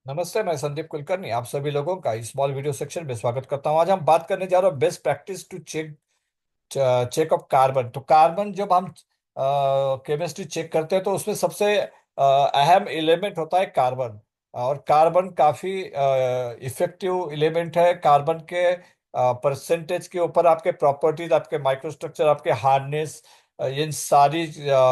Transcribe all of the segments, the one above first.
नमस्ते। मैं संदीप कुलकर्णी आप सभी लोगों का स्मॉल वीडियो सेक्शन में स्वागत करता हूं। आज हम बात करने जा रहे हैं best practice to check of carbon. तो कार्बन जब हम केमिस्ट्री चेक करते हैं तो उसमें सबसे अहम एलिमेंट होता है कार्बन। और कार्बन काफी इफेक्टिव एलिमेंट है। कार्बन के परसेंटेज के ऊपर आपके प्रॉपर्टीज, आपके माइक्रोस्ट्रक्चर, आपके हार्डनेस, इन सारी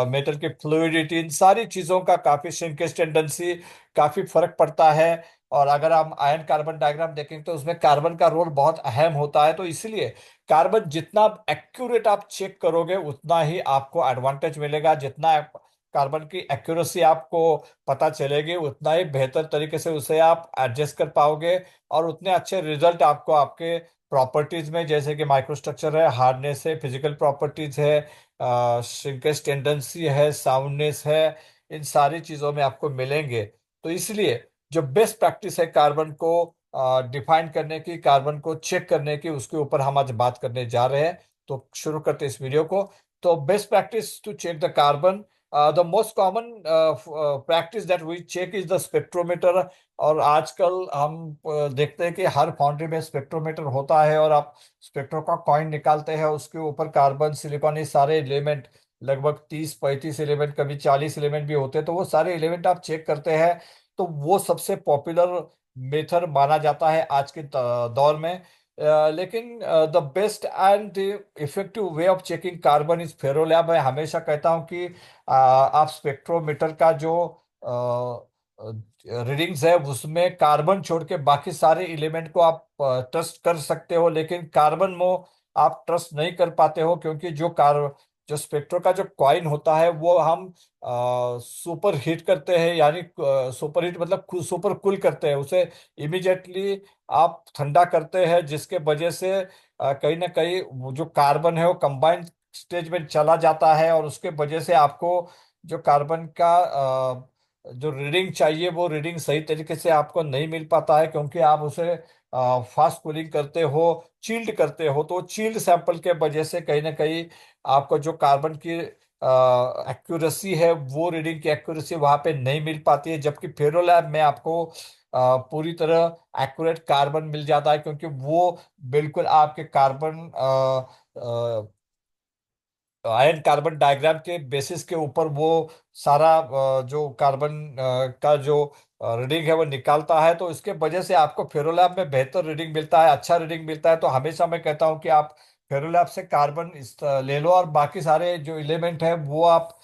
मेटल की फ्लूइडिटी, इन सारी चीजों का काफी श्रिंकेज टेंडेंसी काफी फर्क पड़ता है। और अगर हम आयन कार्बन डायग्राम देखें तो उसमें कार्बन का रोल बहुत अहम होता है। तो इसलिए कार्बन जितना एक्यूरेट आप चेक करोगे उतना ही आपको एडवांटेज मिलेगा। जितना कार्बन की एक्यूरेसी आपको पता चलेगी उतना ही बेहतर तरीके से उसे आप एडजस्ट कर पाओगे। और उतने अच्छे रिजल्ट आपको आपके प्रॉपर्टीज में, जैसे कि माइक्रोस्ट्रक्चर है, हार्डनेस है, फिजिकल प्रॉपर्टीज है, श्रिंकेज टेंडेंसी है, साउंडनेस है, इन सारी चीजों में आपको मिलेंगे। तो इसलिए जो बेस्ट प्रैक्टिस है कार्बन को डिफाइन करने की, कार्बन को चेक करने की, उसके ऊपर हम आज बात करने जा रहे हैं। तो शुरू करते हैं इस वीडियो को। तो best practice to check the carbon, the most common practice that we check is the spectrometer. और आजकल हम देखते हैं कि हर फाउंड्री में स्पेक्ट्रोमीटर होता है और आप स्पेक्ट्रो का कॉइन निकालते हैं। उसके ऊपर कार्बन, सिलिकॉन, ये सारे एलिमेंट, लगभग 30-35 एलिमेंट, कभी 40 एलिमेंट भी होते हैं। तो वो सारे एलिमेंट आप चेक करते हैं। तो वो सबसे पॉपुलर मेथड माना जाता है आज के दौर में। लेकिन the best and effective way of checking carbon is Ferrolab. मैं हमेशा कहता हूं कि आप स्पेक्ट्रोमीटर का जो रीडिंग्स है उसमें कार्बन छोड़ के बाकी सारे एलिमेंट को आप ट्रस्ट कर सकते हो, लेकिन कार्बन में आप ट्रस्ट नहीं कर पाते हो, क्योंकि जो स्पेक्ट्रो का जो कॉइन होता है वो हम सुपर हीट करते हैं। यानी सुपर हीट मतलब सुपर कूल करते हैं उसे। इमिडिएटली आप ठंडा करते हैं, जिसके वजह से कहीं ना कहीं वो जो कार्बन है वो कंबाइंड स्टेज में चला जाता है। और उसके वजह से आपको जो कार्बन का जो रीडिंग चाहिए वो रीडिंग सही तरीके से आपको नहीं मिल पाता है, क्योंकि आप उसे फास्ट कूलिंग करते हो, चील्ड करते हो। तो चील्ड सैंपल के वजह से कहीं ना कहीं आपको जो कार्बन की एक्यूरेसी है, वो रीडिंग की एक्यूरेसी वहां पे नहीं मिल पाती है। जबकि फेरोलैब में आपको पूरी तरह एक्यूरेट कार्बन मिल जाता है, क्योंकि वो बिल्कुल आपके कार्बन आयन कार्बन डायग्राम के बेसिस के ऊपर वो सारा जो कार्बन का जो रीडिंग है वो निकालता है। तो इसके वजह से आपको फेरोलैब में बेहतर रीडिंग मिलता है, अच्छा रीडिंग मिलता है। तो हमेशा मैं कहता हूं कि आप फेरोलैब से कार्बन ले लो, और बाकी सारे जो एलिमेंट है वो आप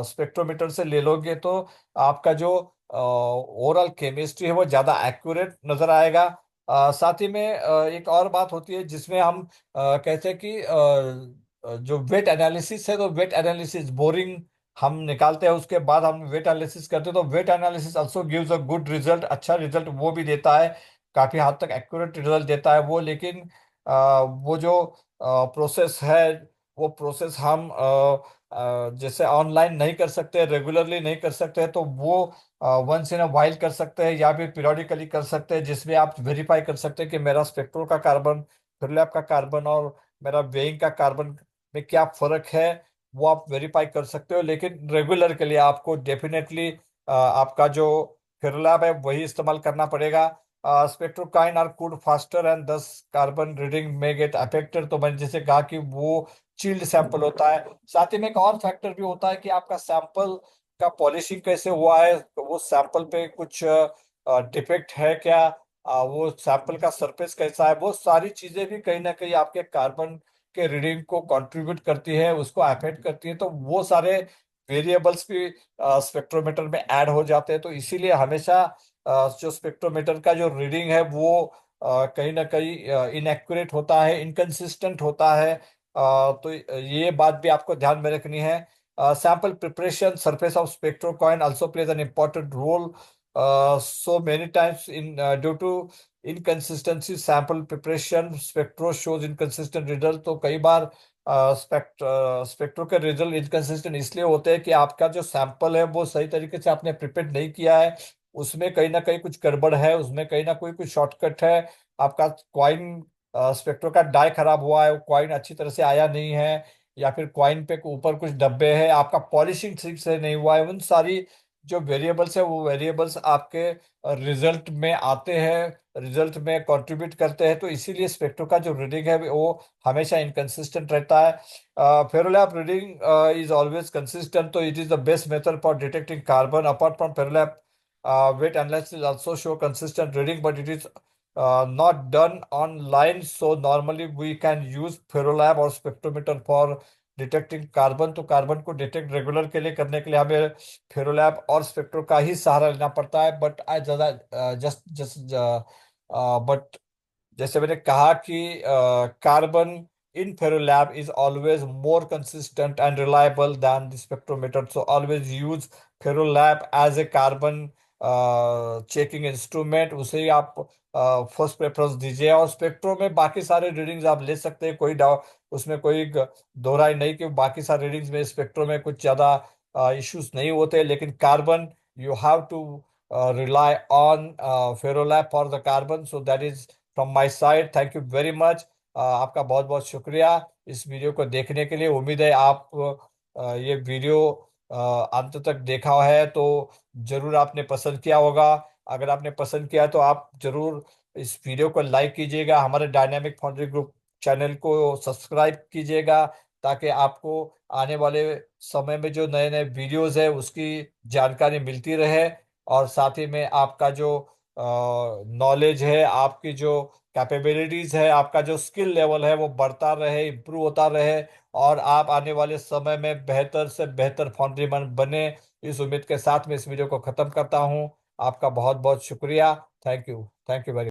स्पेक्ट्रोमीटर से ले लोगे। तो आपका जो ओवरऑल केमिस्ट्री है वो ज़्यादा एक्यूरेट नजर आएगा। साथ ही में एक और बात होती है जिसमें हम कहते हैं कि जो वेट एनालिसिस है, तो वेट एनालिसिस बोरिंग हम निकालते हैं, उसके बाद हम वेट एनालिसिस करते हैं। तो wet analysis also gives a good result, अच्छा रिजल्ट वो भी देता है, काफी हद तक एक्यूरेट रिजल्ट देता है वो। लेकिन वो जो प्रोसेस है, वो प्रोसेस हम जैसे ऑनलाइन नहीं कर सकते, रेगुलरली नहीं कर सकते, तो वो वंस इन अ वाइल कर सकते हैं या फिर पीरियोडिकली कर सकते हैं, जिसमें आप वेरीफाई कर सकते हैं कि मेरा स्पेक्ट्रो का कार्बन, फिरलैब का कार्बन और मेरा वेइंग का कार्बन में क्या फर्क है। वो आप वेरीफाई कर सकते हो। लेकिन रेगुलर के लिए आपको डेफिनेटली आपका जो फिरलैब है वही इस्तेमाल करना पड़ेगा। स्पेक्ट्रोकाइन आर कूल्ड फास्टर एंड दस कार्बन रीडिंग में गेट अफेक्टेड। तो मैंने जैसे कहा कि वो चिल्ड सैंपल होता है। साथ ही में एक और फैक्टर भी होता है कि आपका सैंपल का पॉलिशिंग कैसे हुआ है, तो वो सैंपल पे कुछ डिफेक्ट है क्या, वो सैंपल का सरफेस कैसा है, वो सारी चीजें भी कहीं ना कहीं आपके कार्बन के रीडिंग को कंट्रीब्यूट करती है, उसको अफेक्ट करती है। तो वो सारे वेरिएबल्स भी स्पेक्ट्रोमीटर में ऐड हो जाते हैं। तो इसीलिए हमेशा जो स्पेक्ट्रोमीटर का जो रीडिंग है वो कहीं ना कहीं इनएक्यूरेट होता है, इनकंसिस्टेंट होता है। तो ये बात भी आपको ध्यान में रखनी है। सैंपल प्रिपरेशन, सरफेस ऑफ स्पेक्ट्रोकॉइन also plays an important role. So many times in due to inconsistency sample preparation spectro shows inconsistent result। तो कई बार स्पेक्ट्रो के रिजल्ट इनकंसिस्टेंट इसलिए होते हैं कि आपका जो सैंपल है वो सही तरीके से आपने प्रिपेयर नहीं किया है, उसमें कहीं ना कहीं कुछ गड़बड़ है, उसमें कहीं ना कोई कुछ शॉर्टकट है। आपका क्वाइन स्पेक्ट्रो का डाई खराब हुआ है, वो क्वाइन अच्छी तरह से आया नहीं है, या फिर क्वाइन पे ऊपर कुछ डब्बे हैं, आपका पॉलिशिंग ठीक से नहीं हुआ है। उन सारी जो वेरिएबल्स है वो वेरिएबल्स आपके रिजल्ट में आते हैं, रिजल्ट में कंट्रीब्यूट करते हैं, तो इसीलिए स्पेक्ट्रो का जो रीडिंग है वो हमेशा इनकंसिस्टेंट रहता है। Ferrolab reading is always consistent, तो it is the best method for detecting carbon apart from Ferrolab. weight analysis also show consistent reading, but it is not done online. So normally we can use ferrolab or spectrometer for detecting carbon. तो carbon को detect regular के लिए करने के लिए हमें फेरोलैब और spectro का ही सहारा लेना पड़ता है। बट आई ज़्यादा जस्ट जस्ट बट जैसे मैंने कहा कि carbon in Ferrolab is always more consistent and reliable than the spectrometer, so always use Ferrolab as a carbon checking instrument, उसे ही आप फर्स्ट प्रेफरेंस दीजिए। और स्पेक्ट्रो में बाकी सारे रीडिंग्स आप ले सकते हैं, कोई डाउट उसमें, कोई दो राय नहीं कि बाकी सारे रीडिंग्स में स्पेक्ट्रो में कुछ ज़्यादा इश्यूज नहीं होते, लेकिन carbon you have to rely on ferrolab for the carbon. So that is from my side. Thank you very much. आपका बहुत बहुत शुक्रिया इस वीडियो को देखने के लिए। उम्मीद है आप ये वीडियो अंत तक देखा है तो जरूर आपने पसंद किया होगा। अगर आपने पसंद किया तो आप जरूर इस वीडियो को लाइक कीजिएगा, हमारे डायनामिक फाउंड्री ग्रुप चैनल को सब्सक्राइब कीजिएगा, ताकि आपको आने वाले समय में जो नए नए वीडियोस है उसकी जानकारी मिलती रहे। और साथ ही में आपका जो नॉलेज है, आपकी जो कैपेबिलिटीज है, आपका जो स्किल लेवल है वो बढ़ता रहे, इम्प्रूव होता रहे, और आप आने वाले समय में बेहतर से बेहतर फाउंड्रीमैन बने। इस उम्मीद के साथ मैं इस वीडियो को खत्म करता हूँ। आपका बहुत बहुत शुक्रिया। Thank you, thank you very